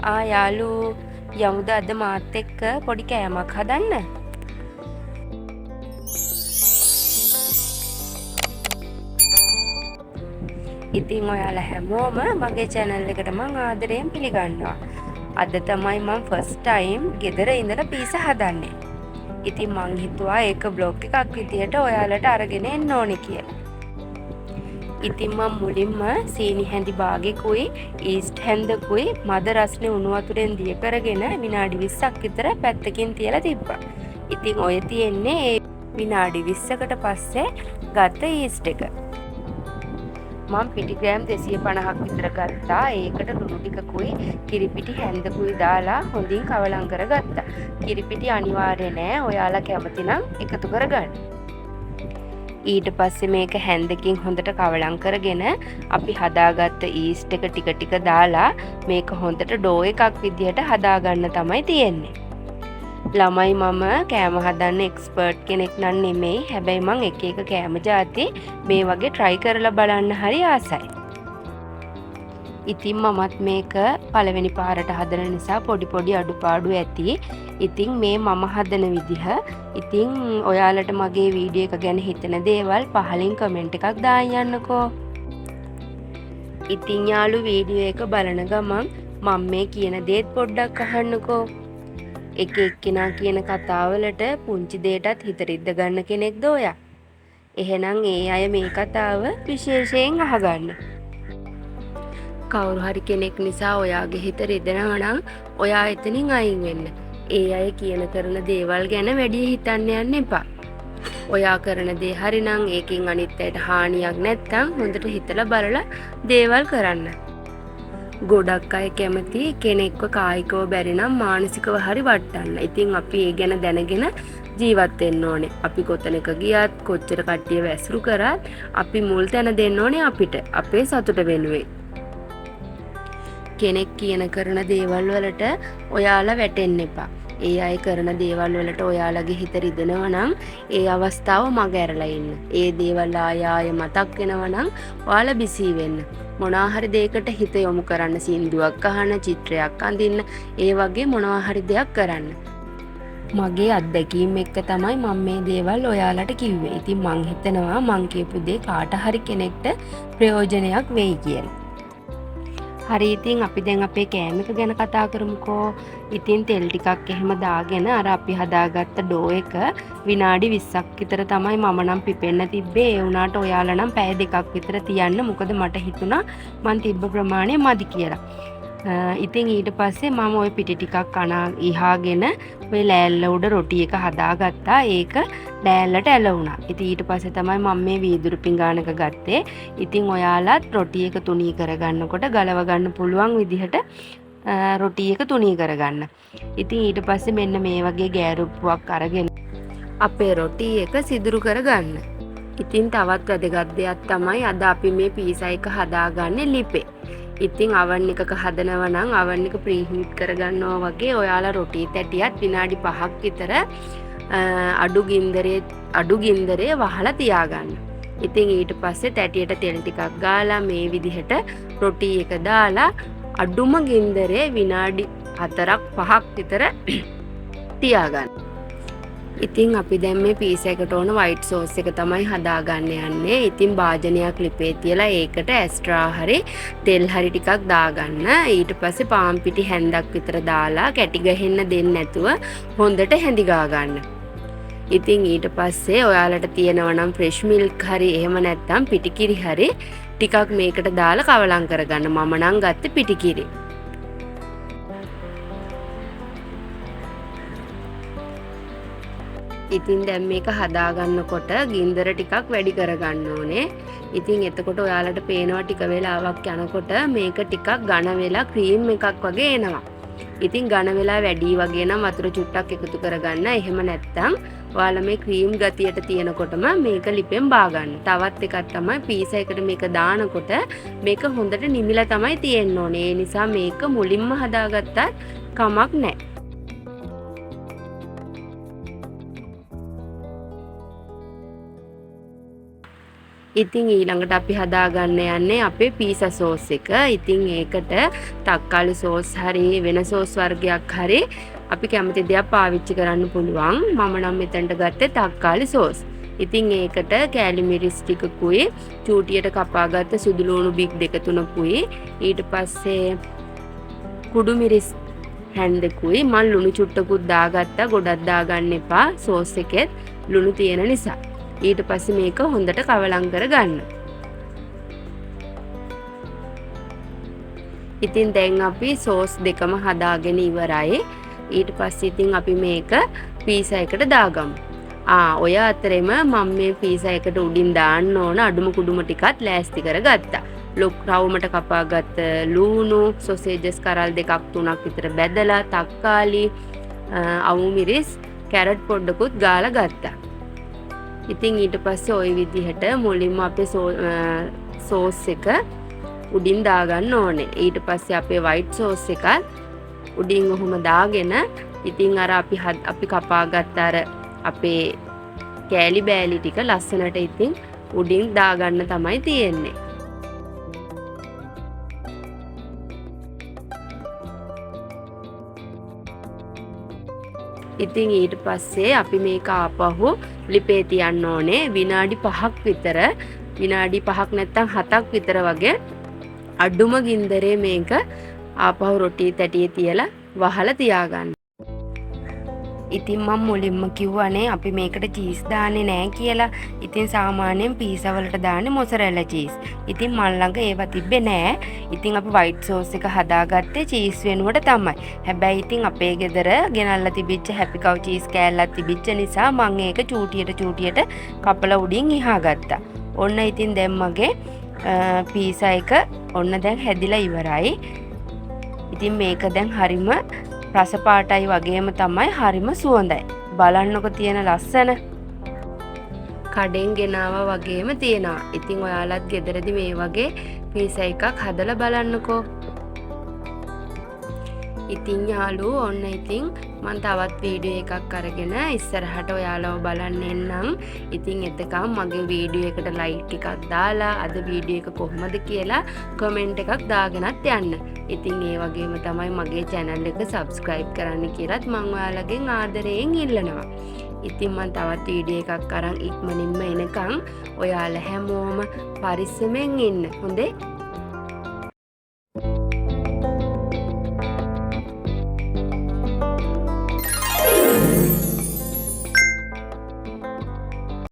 යාළු යමුද අද මාත් එක්ක පොඩි කෑමක් හදන්න. ඉතින් ඔයාලා හැමෝම මගේ channel එකට මම ආදරයෙන් පිළිගන්නවා. අද තමයි මම first time ගෙදර ඉඳලා පීසා හදන්නේ. ඉතින් මං හිතුවා ඒක vlog එකක් විදියට ඔයාලට අරගෙන එන්න ඕනේ කියලා. ඉතින් මම මුලින්ම සීනි හැඳි භාගෙකුයි ඊස්ට් හැන්දකුයි මද රස්නේ උණු වතුරෙන් දිය කරගෙන විනාඩි 20ක් විතර පැත්තකින් තියලා තිබ්බා. ඉතින් ඔය තියෙන්නේ විනාඩි 20කට පස්සේ ගත්ත ඊස්ට් එක. මම පිටි ග්‍රෑම් 250ක් විතර ගත්තා. ඒකට ලුණු ටිකකුයි කිරිපිටි හැන්දකුයි දාලා හොඳින් කවලම් කරගත්තා. කිරිපිටි අනිවාර්ය නෑ. ඔයාලා කැමති නම් එකතු කරගන්න. ඊට පස්සේ මේක හැන්දකින් හොඳට කවලම් කරගෙන අපි හදාගත්ත ඊස්ට් එක ටික ටික දාලා මේක හොඳට ඩෝ එකක් විදියට හදාගන්න තමයි තියෙන්නේ. ළමයි මම කෑම හදන්න එක්ස්පර්ට් කෙනෙක් නම් නෙමෙයි. හැබැයි මං එක එක කෑම ಜಾති මේ වගේ try කරලා බලන්න හරි ආසයි. ඉතින් මමත් මේක පළවෙනි පාරට හදන නිසා පොඩි පොඩි අඩුපාඩු ඇති. ඉතින් මේ මම හදන විදිහ ඉතින් ඔයාලට මගේ වීඩියෝ එක ගැන හිතන දේවල් පහලින් කමෙන්ට් එකක් දාන්න යන්නකෝ. ඉතින් යාළු වීඩියෝ එක බලන ගමන් මම මේ කියන දේත් පොඩ්ඩක් අහන්නකෝ. එක එක්කෙනා කියන කතාවලට පුංචි දෙයටත් හිත රිද්ද ගන්න කෙනෙක්ද ඔයා? එහෙනම් ඒ අය මේ කතාව විශේෂයෙන් අහගන්න. කවුරු හරි කෙනෙක් නිසා ඔයාගේ හිත රිදෙනවා නම් ඔයා එතනින් අයින් වෙන්න. ඒ අය කියන කරන දේවල් ගැන වැඩි හිතන්න යන්න එපා. ඔයා කරන දේ හරිනම් ඒකෙන් අනිත් අයට හානියක් නැත්තම් හොඳට හිතලා බලලා දේවල් කරන්න. ගොඩක් අය කැමති කෙනෙක්ව කායිකව බැරි නම් මානසිකව හරි වටන්න. ඉතින් අපි ඒ ගැන දැනගෙන ජීවත් වෙන්න ඕනේ. අපි කොතනක ගියත් කොච්චර කට්ටිය වැසුරු කරත් අපි මුල් තැන දෙන්න ඕනේ අපිට. අපේ සතුට වෙනුවෙන්. කෙනෙක් කියන කරන දේවල් වලට ඔයාලා වැටෙන්න එපා. ඒ අය කරන දේවල් වලට ඔයාලගේ හිත රිදෙනවා නම් ඒ අවස්ථාව මග ඇරලා ඉන්න. ඒ දේවල් ආය මතක් වෙනවා නම් ඔයාලා බිසී වෙන්න. මොනවා හරි දෙයකට හිත යොමු කරන්න, සින්දුවක් අහන්න, චිත්‍රයක් අඳින්න, ඒ වගේ මොනවා හරි දෙයක් කරන්න. මගේ අත්දැකීම් එක්ක තමයි මම මේ දේවල් ඔයාලට කිව්වේ. ඉතින් මං හිතනවා මං කියපු දේ කාට හරි කෙනෙක්ට ප්‍රයෝජනයක් වෙයි කියලා. හරි ඉතින් අපි දැන් අපේ කෑම එක ගැන කතා කරමුකෝ. ඉතින් තෙල් ටිකක් එහෙම දාගෙන අර අපි හදාගත්ත ඩෝ එක විනාඩි 20ක් විතර තමයි මම නම් පිපෙන්න තිබ්බේ. ඒ වුණාට ඔයාලා නම් පැය දෙකක් විතර තියන්න. මොකද මට හිතුණා මං තිබ්බ ප්‍රමාණය මදි කියලා. ඉතින් ඊට පස්සේ මම ওই පිටි ටිකක් ඉහාගෙන ওই ලෑල්ල උඩ රොටි එක හදාගත්තා. ඒක ලෑල්ලට ඇලවුණා. ඉතින් ඊට පස්සේ තමයි මම මේ වීදුරු පිඟානක ගත්තේ. ඉතින් ඔයාලත් රොටි එක තුනී කරගන්නකොට ගලව ගන්න පුළුවන් විදිහට රොටි එක තුනී කරගන්න. ඉතින් ඊට පස්සේ මෙන්න මේ වගේ ගෑරුප්පුවක් අරගෙන අපේ රොටි එක සිදුරු කරගන්න. ඉතින් තවත් වැදගත් දෙයක් තමයි අද අපි මේ පීසා එක හදාගන්නේ ලිපේ. ඉතින් oven එකක හදනවා නම් oven එක ප්‍රීහීට් කරගන්නවා වගේ ඔයාලා රොටි තැටියක් විනාඩි 5ක් විතර අඩු ගින්දරේ වහලා තියාගන්න. ඉතින් ඊට පස්සේ තැටියට තෙල් ටිකක් ගාලා මේ විදිහට රොටි එක දාලා අඩුම ගින්දරේ විනාඩි 4ක් 5ක් විතර තියාගන්න. ඉතින් අපි දැන් මේ පීසා එකට ඕන white sauce එක තමයි හදාගන්න යන්නේ. ඉතින් භාජනයක් ලිපේ තියලා ඒකට එක්ස්ට්‍රා හරි තෙල් හරි ටිකක් දාගන්න. ඊට පස්සේ පාන් පිටි හැන්දක් විතර දාලා කැටි ගහෙන්න දෙන්නේ නැතුව හොඳට හැඳි ගා ගන්න. ඉතින් ඊට පස්සේ ඔයාලට තියෙනවා නම් fresh milk හරි එහෙම නැත්නම් පිටිකිරි හරි ටිකක් මේකට දාලා කවලම් කරගන්න. මම නම් ගත්තේ පිටිකිරි. ඉතින් දැන් මේක හදාගන්නකොට ගින්දර ටිකක් වැඩි කරගන්න ඕනේ. ඉතින් එතකොට ඔයාලට පේනවා ටික වෙලාවක් යනකොට මේක ටිකක් ඝන වෙලා ක්‍රීම් එකක් වගේ එනවා. ඉතින් ඝන වෙලා වැඩි වගේ නම් වතුර චුට්ටක් එකතු කරගන්න. එහෙම නැත්නම් ඔයාලා මේ ක්‍රීම් ගතියට තියෙනකොටම මේක ලිපෙන් බා ගන්න. තවත් එකක් තමයි පීසා එකට මේක දානකොට මේක හොඳට නිමිලා තමයි තියෙන්න ඕනේ. ඒ නිසා මේක මුලින්ම හදාගත්තත් කමක් නැහැ. ඉතින් ඊළඟට අපි හදාගන්න යන්නේ අපේ පීසා සෝස් එක. ඉතින් ඒකට තක්කාලි සෝස් හරි වෙන සෝස් වර්ගයක් හරි අපි කැමති දෙයක් පාවිච්චි කරන්න පුළුවන්. මම නම් මෙතනට ගත්තේ තක්කාලි සෝස්. ඉතින් ඒකට කෑලි මිරිස් ටිකකුයි චූටියට කපාගත්ත සුදු ලුණු බික් 2-3කුයි ඊට පස්සේ කුඩු මිරිස් හැන් දෙකුයි මම ලුණු චුට්ටකුත් දාගත්තා. ගොඩක් දාගන්න එපා සෝස් එකෙත් ලුණු තියෙන නිසා. ඊට පස්සේ මේක හොඳට කවලම් කරගන්න. ඉතින් දැන් අපි සෝස් දෙකම හදාගෙන ඉවරයි. ඊට පස්සේ ඉතින් අපි මේක පීසා එකට දාගමු. ඔය අතරෙම මම මේ පීසා එකට උඩින් දාන්න ඕන අඩුම කුඩුම ටිකත් ලෑස්ති කරගත්තා. රවුමට කපාගත්ත ලුණු, සොසේජස් කරල් 2-3ක් විතර බැදලා, තක්කාලි, අවු මිරිස්, කැරට් පොඩ්ඩකුත් ගාලා ගත්තා. ඉතින් ඊට පස්සේ ওই විදිහට මුලින්ම අපේ සෝස් එක උඩින් දාගන්න ඕනේ. ඊට පස්සේ අපේ වයිට් සෝස් එකත් උඩින් ඔහොම දාගෙන ඉතින් අර අපි කපාගත්ත අර අපේ කෑලි බෑලි ටික ලස්සනට ඉතින් උඩින් දාගන්න තමයි තියෙන්නේ. ඉතින් ඊට පස්සේ අපි මේක ආපහු ලිපේ තියන්න ඕනේ විනාඩි 5ක් විතර. විනාඩි 5ක් නැත්නම් 7ක් විතර වගේ අඩුම ගින්දරේ මේක ආපහු රොටි තැටියේ තියලා වහලා තියාගන්න. ඉතින් මම මුලින්ම කිව්වනේ අපි මේකට චීස් දාන්නේ නැහැ කියලා. ඉතින් සාමාන්‍යයෙන් පීසා වලට දාන්නේ මොසරෙල්ලා චීස්. ඉතින් මල් ළඟ ඒවා තිබ්බේ නැහැ. ඉතින් අපි වයිට් සෝස් එක හදාගත්තේ චීස් වෙනුවට තමයි. හැබැයි ඉතින් අපේ ගෙදර ගෙනල්ලා තිබිච්ච හැපි කව් චීස් කෑල්ලක් තිබිච්ච නිසා මම ඒක චූටියට කපලා උඩින් ඉහා ගත්තා. ඔන්න ඉතින් දැන් මගේ පීසා එක ඔන්න දැන් හැදිලා ඉවරයි. ඉතින් මේක දැන් හරිම රස පාටයි වගේම තමයි හරිම සුවඳයි. බලන්නකො තියෙන ලස්සන. කඩෙන් ගෙනාවා වගේම තියෙනවා. ඉතින් ඔයාලත් ගෙදරදී මේ වගේ පීසා එකක් හදලා බලන්නකෝ. ඉතින් යාළුවෝ ඔන්න ඉතින් මම තවත් වීඩියෝ එකක් අරගෙන ඉස්සරහට ඔයාලව බලන්න එන්නම්. ඉතින් එතකම් මගේ වීඩියෝ එකට ලයික් ටිකක් දාලා අද වීඩියෝ එක කොහොමද කියලා කමෙන්ට් එකක් දාගෙනත් යන්න. ඉතින් ඒ වගේම තමයි මගේ channel එක subscribe කරන්න කියලාත් මම ඔයාලගෙන් ආදරයෙන් ඉල්ලනවා. ඉතින් මම තවත් වීඩියෝ එකක් අරන් ඉක්මනින්ම එනකම් ඔයාලා හැමෝම පරිස්සමෙන් ඉන්න. හොඳේ?